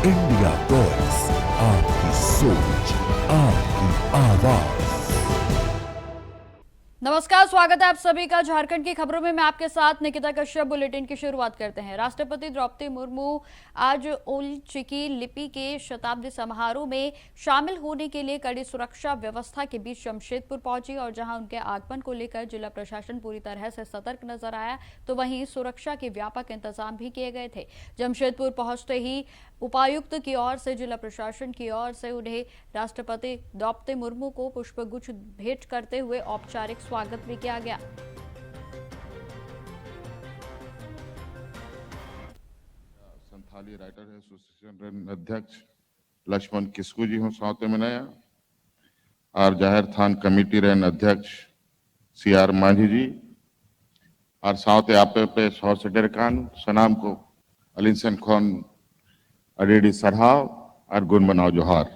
India voice, आपकी सोच, आपकी आवाज। नमस्कार, स्वागत है आप सभी का झारखंड की खबरों में। मैं आपके साथ निकिता कश्यप। बुलेटिन की शुरुआत करते हैं। राष्ट्रपति द्रौपदी मुर्मू आज ओल चिकी लिपि के शताब्दी समारोह में शामिल होने के लिए कड़ी सुरक्षा व्यवस्था के बीच जमशेदपुर पहुंची और जहां उनके आगमन को लेकर जिला प्रशासन पूरी तरह से सतर्क नजर आया, तो वहीं सुरक्षा के व्यापक इंतजाम भी किए गए थे। जमशेदपुर पहुंचते ही उपायुक्त की ओर से, जिला प्रशासन की ओर से उन्हें राष्ट्रपति द्रौपदी मुर्मू को पुष्पगुच्छ भेंट करते हुए औपचारिक स्वागत भी किया गया। संथाली राइटर एसोसिएशन अध्यक्ष लक्ष्मण किस्कू जी हूँ साथ में नया और जाहिर थान कमेटी रेन अध्यक्ष CR मांझी जी और साथ आप पे सौ सटर खान सनाम को अलिंसन खान अडेडी सरहाव और गुण बनाओ जोहार।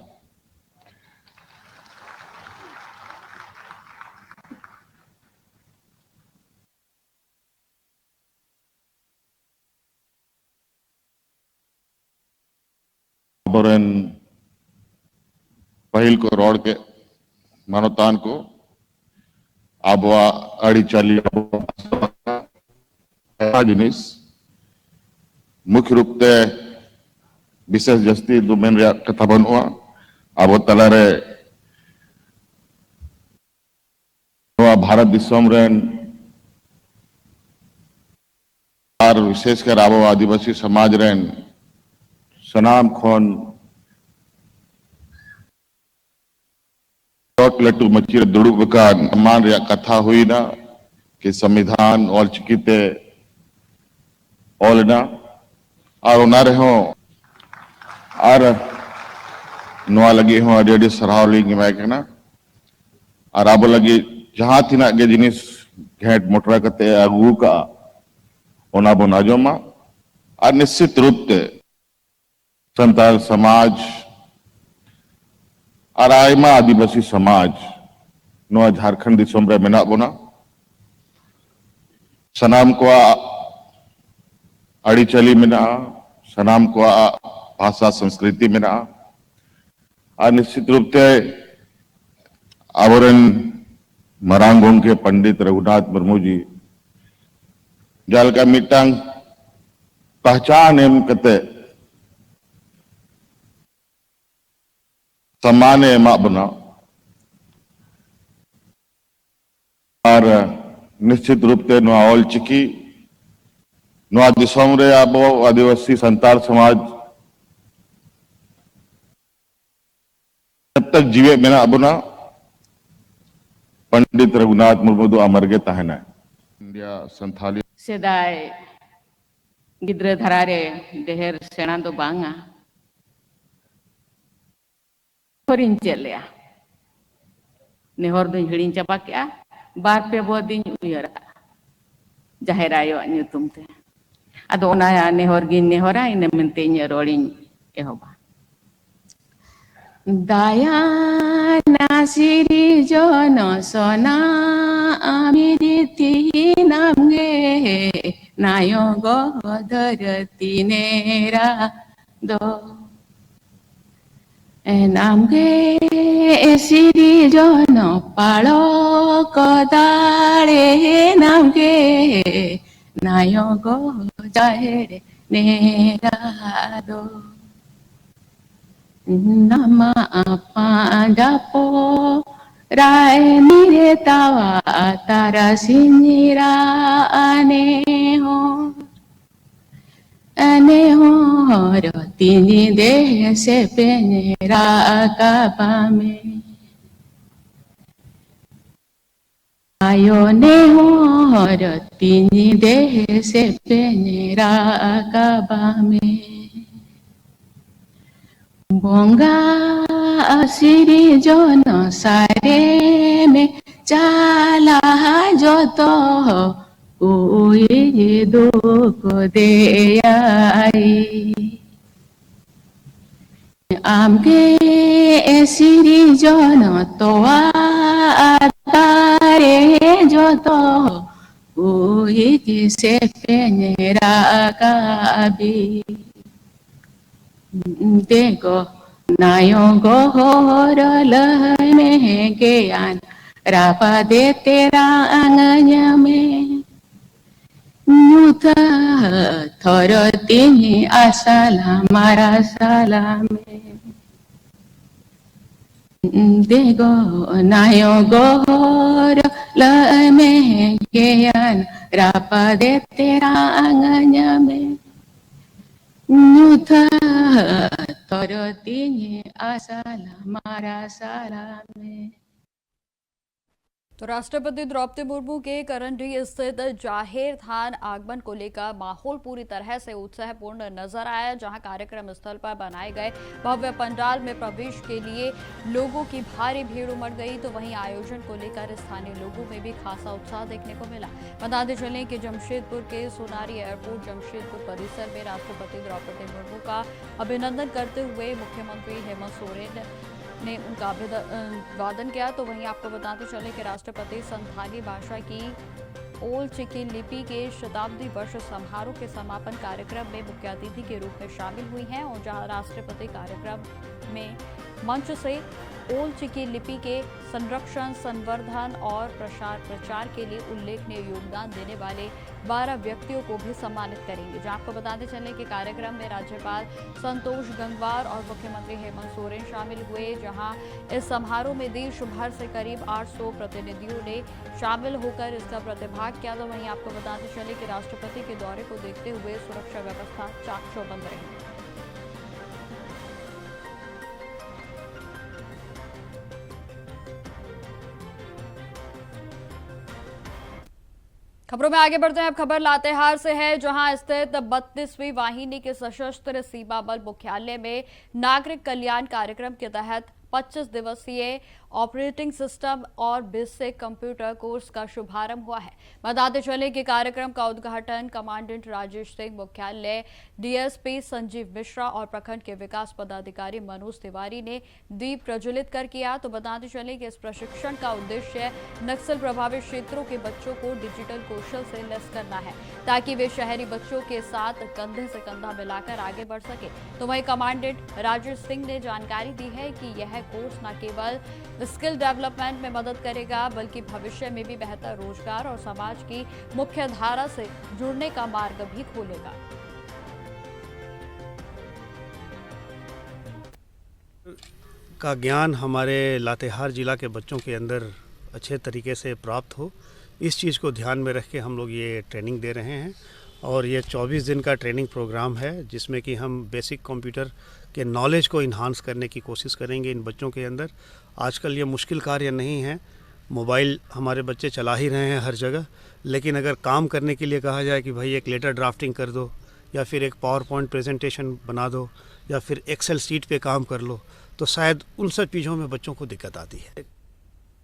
बोरन पहिल को रोड के मानवतान को आबवा अड़ी चाली जिनिस मुख्य रूप से विशेष जस्ती दुमेन रे कथा बनुआ आबो तलारे भारत दिसम रेन और विशेषकर आबो आदिवासी समाज रेन सनाम खोन लट्टू मचिर दुड़ुब का मान रे कथा हुई ना कि संविधान और चिकिते ओलना और ना रहो और नवा लगी हो अडी सराव लिंग मैं कहना और अब लगी जहां तीना के जिनिस घेट मोटरा कते अगू का ओना बनाजोमा और निश्चित रूप से संताल समाज और आयमा आदिवासी समाज नवा झारखंड दिसोम रे मेना बोना सनाम को अड़ी चली मेना सनाम को भाषा संस्कृति मेना और निश्चित रूप से आवरण मरांगों के पंडित रघुनाथ मुर्मू जी जाल का मिटांग पहचान एम कते सम्मान एमा बना और निश्चित रूप से नवा ओल चिकी नवा दिसोम रे आबो आदिवासी संताल समाज जब तक जीवे मेना अबुना पंडित रघुनाथ मुर्मू दो अमर के तहना इंडिया संथाली सेदाय गिद्र धरारे देहर सेना दो बांगा होरिन चलिया नेहर दो हिड़िन चाबा क्या बार पे बो दिन उयरा जाहिर आयो न्यूतुम ते अदो ओना नेहर गिन नेहरा इन मेनते इन रोड़िन एहोबा दाया नासिरी जन सोना आमिरिति नामगे नायो गो धरती नेरा दो नामगे सिरी जन पालो कदाड़े नामगे नायो गो जाहेरे नेरा दो nama apa dapo rai mire tawa tara sinira aneho rotini de se penera kapame ayo neho rotini de se penera kapame बोंगा सिरी जन सारे में चाला जो तो कोई दुख दे आई आमगे सिरी जन तो तारे जो तो कोई किसे पेनेरा काबी Dego nayo gohor lehme gean rapa de terangnya me nyuta thorotini asala mara salame Dego nayo gohor lehme gean rapa de terangnya me Nyuta torotini asala mara salame तो राष्ट्रपति द्रौपदी मुर्मू के करंडी स्थित जाहिर थान आगमन को लेकर माहौल पूरी तरह से उत्साहपूर्ण नजर आया, जहां कार्यक्रम स्थल पर बनाए गए भव्य पंडाल में प्रवेश के लिए लोगों की भारी भीड़ उमड़ गई। तो वहीं आयोजन को लेकर स्थानीय लोगों में भी खासा उत्साह देखने को मिला। बताते चलें कि जमशेदपुर के सोनारी एयरपोर्ट जमशेदपुर परिसर में राष्ट्रपति द्रौपदी मुर्मू का अभिनंदन करते हुए मुख्यमंत्री हेमंत सोरेन ने उनका अभिवादन किया। तो वहीं आपको बताते चले कि राष्ट्रपति संथाली भाषा की ओल चिकी लिपि के शताब्दी वर्ष समारोह के समापन कार्यक्रम में मुख्य अतिथि के रूप में शामिल हुई हैं, और जहां राष्ट्रपति कार्यक्रम में मंच से ओल चिकी लिपि के संरक्षण, संवर्धन और प्रचार के लिए उल्लेखनीय योगदान देने वाले 12 व्यक्तियों को भी सम्मानित करेंगे। जहां आपको बताते चले कि कार्यक्रम में राज्यपाल संतोष गंगवार और मुख्यमंत्री हेमंत सोरेन शामिल हुए। जहां इस समारोह में देश भर से करीब 800 प्रतिनिधियों ने शामिल होकर इसका प्रतिभाग किया। तो वहीं आपको बताते चले कि राष्ट्रपति के दौरे को देखते हुए सुरक्षा व्यवस्था चाक चौबंद रही। खबरों में आगे बढ़ते हैं। अब खबर लातेहार से है, जहां स्थित 32वीं वाहिनी के सशस्त्र सीमा बल मुख्यालय में नागरिक कल्याण कार्यक्रम के तहत 25 दिवसीय ऑपरेटिंग सिस्टम और बेसिक कंप्यूटर कोर्स का शुभारंभ हुआ है। बताते चले कि कार्यक्रम का उद्घाटन कमांडेंट राजेश सिंह, मुख्यालय डीएसपी संजीव मिश्रा और प्रखंड के विकास पदाधिकारी मनोज तिवारी ने दीप प्रज्वलित कर किया। तो बताते चले कि इस प्रशिक्षण का उद्देश्य नक्सल प्रभावित क्षेत्रों के बच्चों को डिजिटल कौशल से लैस करना है, ताकि वे शहरी बच्चों के साथ कंधे से कंधा मिलाकर आगे बढ़ सके। तो वहीं कमांडेंट राजेश सिंह ने जानकारी दी है कि यह कोर्स न केवल स्किल डेवलपमेंट में मदद करेगा, बल्कि भविष्य में भी बेहतर रोजगार और समाज की मुख्य धारा से जुड़ने का मार्ग भी खोलेगा। का ज्ञान हमारे लातेहार जिला के बच्चों के अंदर अच्छे तरीके से प्राप्त हो, इस चीज़ को ध्यान में रख के हम लोग ये ट्रेनिंग दे रहे हैं। और ये 24 दिन का ट्रेनिंग प्रोग्राम है, जिसमें कि हम बेसिक कंप्यूटर के नॉलेज को इन्हांस करने की कोशिश करेंगे इन बच्चों के अंदर। आजकल ये मुश्किल कार्य नहीं है, मोबाइल हमारे बच्चे चला ही रहे हैं हर जगह, लेकिन अगर काम करने के लिए कहा जाए कि भाई एक लेटर ड्राफ्टिंग कर दो, या फिर एक पावर पॉइंट प्रेजेंटेशन बना दो, या फिर एक्सेल सीट पे काम कर लो, तो शायद उन सब चीज़ों में बच्चों को दिक्कत आती है।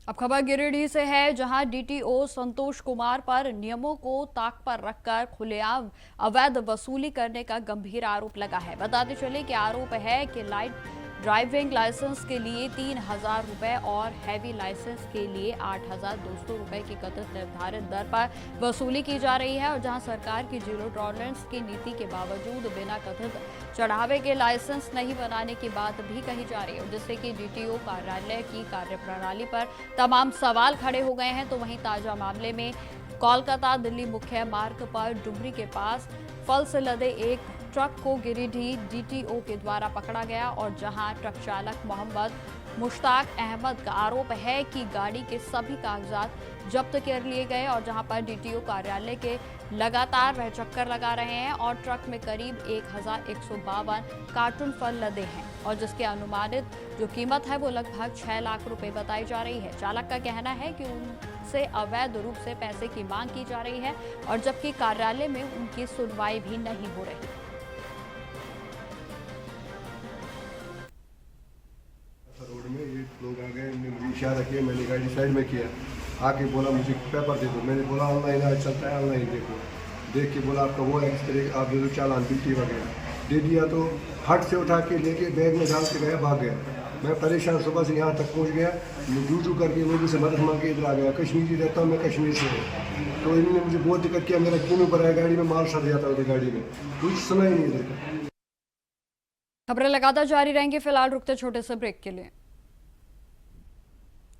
अब खबर गिरिडीह से है, जहां डीटीओ संतोष कुमार पर नियमों को ताक पर रखकर खुलेआम अवैध वसूली करने का गंभीर आरोप लगा है। बताते चले कि आरोप है कि लाइट ड्राइविंग लाइसेंस के लिए 3,000 रुपए और हैवी लाइसेंस के लिए 8,200 रुपए की कथित निर्धारित दर पर वसूली की जा रही है, और जहां सरकार की जीरो टॉलरेंस की नीति के बावजूद बिना कथित चढ़ावे के लाइसेंस नहीं बनाने की बात भी कही जा रही है, जिससे कि डीटीओ कार्यालय की कार्यप्रणाली पर तमाम सवाल खड़े हो गए हैं। तो वहीं ताजा मामले में कोलकाता दिल्ली मुख्य मार्ग पर डुमरी के पास फल से लदे एक ट्रक को गिरिडीह डीटीओ के द्वारा पकड़ा गया, और जहां ट्रक चालक मोहम्मद मुश्ताक अहमद का आरोप है कि गाड़ी के सभी कागजात जब्त कर लिए गए, और जहां पर डीटीओ कार्यालय के लगातार वह चक्कर लगा रहे हैं, और ट्रक में करीब 1,152 कार्टून फल लदे हैं, और जिसकी अनुमानित जो कीमत है वो लगभग 6 लाख रुपए बताई जा रही है। चालक का कहना है कि उनसे अवैध रूप से पैसे की मांग की जा रही है, और जबकि कार्यालय में उनकी सुनवाई भी नहीं हो रही। रोड में ये लोग आ गए, मुझे इशारा किया, मैंने गाड़ी साइड में किया, आके बोला मुझे पेपर दे दो। मैंने बोला ऑनलाइन आज चलता है, ऑनलाइन देखो। देख के बोला आपका वो है, इस तरह आप दे दो चालान, बिल्टी वगैरह दे दिया। तो हट से उठा के लेके बैग में डाल के गया, भाग गया। मैं परेशान सुबह से यहाँ तक पहुँच गया, जू करके लोगों से मदद मांग के इधर आ गया। कश्मीरी रहता हूँ मैं, कश्मीर से हूँ, तो इन्होंने मुझे बहुत दिक्कत किया। मेरा क्यों ऊपर आया गाड़ी में, माल सड़ जाता है गाड़ी में, कुछ सुना ही नहीं देता। खबरें लगातार जारी रहेंगी, फिलहाल रुकते छोटे से ब्रेक के लिए।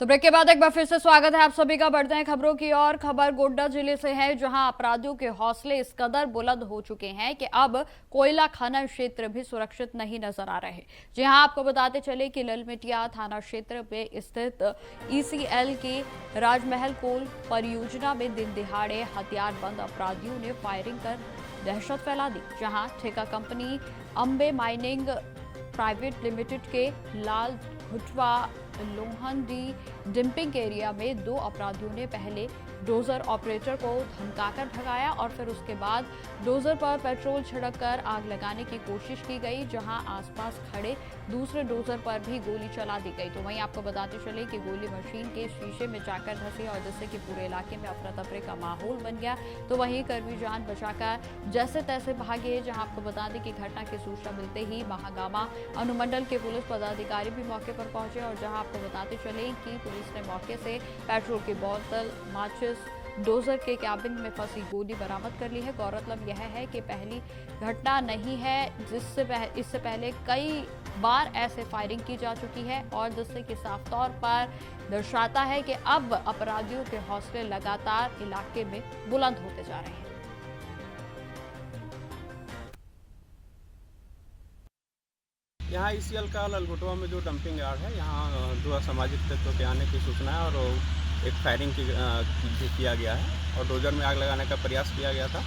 तो ब्रेक के बाद एक बार फिर से स्वागत है आप सभी का। बढ़ते हैं खबरों की और। खबर गोड्डा जिले से है, जहां अपराधियों के हौसले इस कदर बुलंद हो चुके हैं कि अब कोयला खनन क्षेत्र भी सुरक्षित नहीं नजर आ रहे। जी हां, आपको बताते चले कि ललमिटिया थाना क्षेत्र में स्थित ईसीएल के राजमहल कोल परियोजना में दिन दिहाड़े हथियारबंद अपराधियों ने फायरिंग कर दहशत फैला दी। जहां ठेका company Ambe mining private limited के लाल भुटवा लोहंडी डंपिंग एरिया में 2 अपराधियों ने पहले डोजर ऑपरेटर को धमकाकर भगाया और फिर उसके बाद डोजर पर पेट्रोल छिड़ककर आग लगाने की कोशिश की गई, जहां आसपास खड़े दूसरे डोजर पर भी गोली चला दी गई। तो वहीं आपको बताते चले कि गोली मशीन के शीशे में जाकर धंसी और जिससे कि पूरे इलाके में अफरा तफरी का माहौल बन गया। तो वहीं कर्मी जान बचाकर जैसे तैसे भागे। जहां आपको बता दें कि घटना की सूचना मिलते ही महागामा अनुमंडल के पुलिस पदाधिकारी भी मौके पर पहुंचे और जहां आपको बताते चले कि पुलिस ने मौके से पेट्रोल की बोतल, माचिस, डोजर के कैबिन में फंसी गोली बरामद कर ली है। गौरतलब यह है कि पहली घटना नहीं है, इससे पहले कई बार ऐसे फायरिंग की जा चुकी है और जिससे कि साफ तौर पर दर्शाता है कि अब अपराधियों के हौसले लगातार इलाके में बुलंद होते जा रहे हैं। यहाँ ईसीएल का ललगुटवा में जो डंपिंग यार्ड है, यहाँ 2 असामाजिक तत्वों के आने की सूचना है और एक फायरिंग किया गया है और डोजर में आग लगाने का प्रयास किया गया था।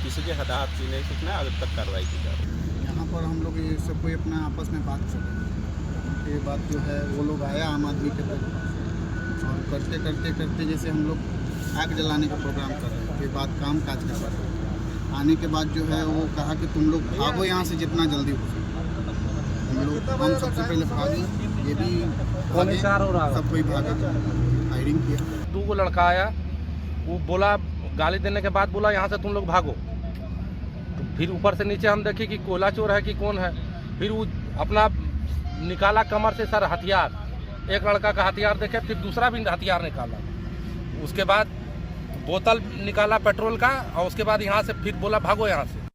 किसी के हताहत की नहीं सूचना है, अभी तक कार्रवाई की जा रही है। यहाँ पर हम लोग ये सब कोई अपना आपस में बात चल रही है। ये बात जो है वो लोग आया आम आदमी के तरफ और करते जैसे हम लोग आग जलाने का प्रोग्राम कर रहे थे, बात काम काज कर रहे थे। आने के बाद जो है वो कहा कि तुम लोग भागो यहाँ से जितना जल्दी हो सके। हम सबसे पहले भागे, ये भी भागे, सब कोई भागे, फायरिंग किया। 2 लड़का आया, वो बोला, गाली देने के बाद बोला यहाँ से तुम लोग भागो। तो फिर ऊपर से नीचे हम देखे कि कोयला चोर है कि कौन है। फिर वो अपना निकाला कमर से सर हथियार, एक लड़का का हथियार देखे, फिर दूसरा भी हथियार निकाला। उसके बाद बोतल निकाला पेट्रोल का और उसके बाद यहाँ से फिर बोला भागो यहाँ से।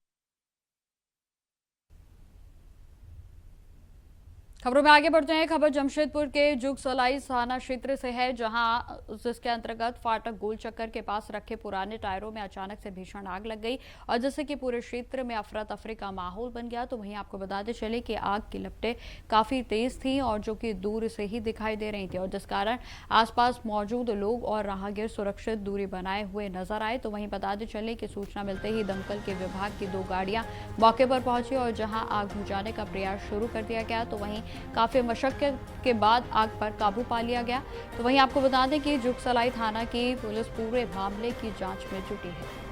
खबरों में आगे बढ़ते हैं। खबर जमशेदपुर के जुगसलाई थाना क्षेत्र से है, जहां जिसके अंतर्गत फाटक गोल चक्कर के पास रखे पुराने टायरों में अचानक से भीषण आग लग गई और जिससे कि पूरे क्षेत्र में अफरा तफरी का माहौल बन गया। तो वहीं आपको बताते चले कि आग की लपटें काफी तेज थीं और जो कि दूर से ही दिखाई दे रही थी और जिस कारण आसपास मौजूद लोग और राहगीर सुरक्षित दूरी बनाए हुए नजर आए। तो वहीं बताते चले कि सूचना मिलते ही दमकल के विभाग की 2 गाड़ियां मौके पर पहुंची और जहां आग बुझाने का प्रयास शुरू कर दिया गया। तो वहीं काफी मशक्कत के बाद आग पर काबू पा लिया गया। तो वहीं आपको बता दें कि जुगसलाई थाना की पुलिस पूरे मामले की जांच में जुटी है।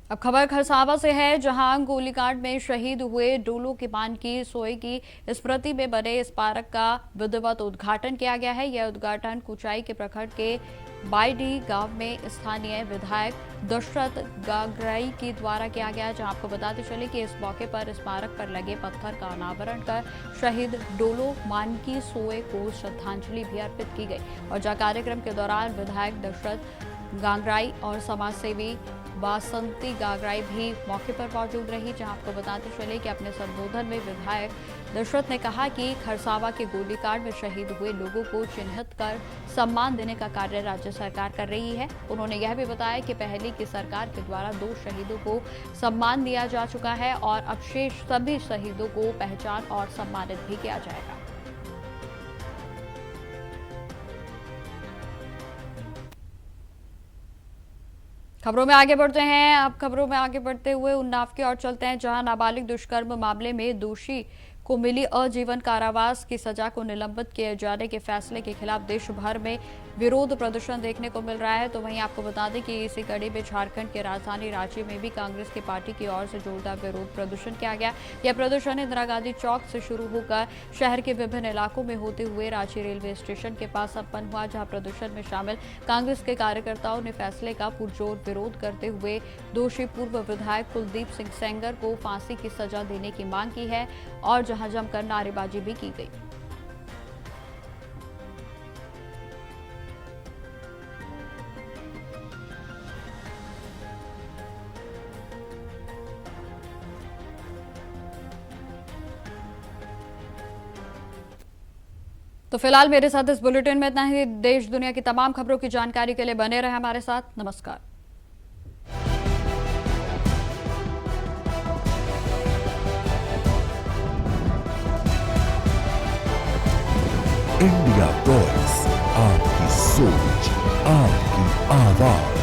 अब खबर खरसावा से है, जहां गोलीकांड में शहीद हुए डोलो के मान की सोए की स्मृति में बने स्मारक का विधिवत उद्घाटन किया गया है। यह उद्घाटन कुचाई के प्रखंड के बाईडी गांव में स्थानीय विधायक दशरथ गागराई के द्वारा किया गया। जहां आपको बताते चले कि इस मौके पर स्मारक पर लगे पत्थर का अनावरण कर शहीद डोलो मानकी सोए को श्रद्धांजलि भी अर्पित की गई और जहां कार्यक्रम के दौरान विधायक दशरथ गागराई और समाजसेवी बासंती गागराई भी मौके पर मौजूद रही। जहां आपको बताते चले कि अपने संबोधन में विधायक दशरथ ने कहा कि खरसावा के गोलीकांड में शहीद हुए लोगों को चिन्हित कर सम्मान देने का कार्य राज्य सरकार कर रही है। उन्होंने यह भी बताया कि पहले की सरकार के द्वारा 2 शहीदों को सम्मान दिया जा चुका है और अब शेष सभी शहीदों को पहचान और सम्मानित भी किया जाएगा। खबरों में आगे बढ़ते हैं। अब खबरों में आगे बढ़ते हुए उन्नाव की ओर चलते हैं, जहां नाबालिग दुष्कर्म मामले में दोषी को मिली आजीवन कारावास की सजा को निलंबित किए जाने के फैसले के खिलाफ देश भर में विरोध प्रदर्शन देखने को मिल रहा है। तो वहीं आपको बता दें कि इसी कड़ी में झारखंड के राजधानी रांची में भी कांग्रेस की पार्टी की ओर से जोरदार विरोध प्रदर्शन किया गया। यह प्रदर्शन इंदिरा गांधी चौक से शुरू होकर शहर के विभिन्न इलाकों में होते हुए रांची रेलवे स्टेशन के पास संपन्न हुआ, जहां प्रदर्शन में शामिल कांग्रेस के कार्यकर्ताओं ने फैसले का पुरजोर विरोध करते हुए दोषी पूर्व विधायक कुलदीप सिंह सेंगर को फांसी की सजा देने की मांग की है और जहां जमकर नारेबाजी भी की गई। तो फिलहाल मेरे साथ इस बुलेटिन में इतना ही। देश दुनिया की तमाम खबरों की जानकारी के लिए बने रहे हमारे साथ। नमस्कार। इंडिया टॉयज, आपकी सोच, आपकी आवाज।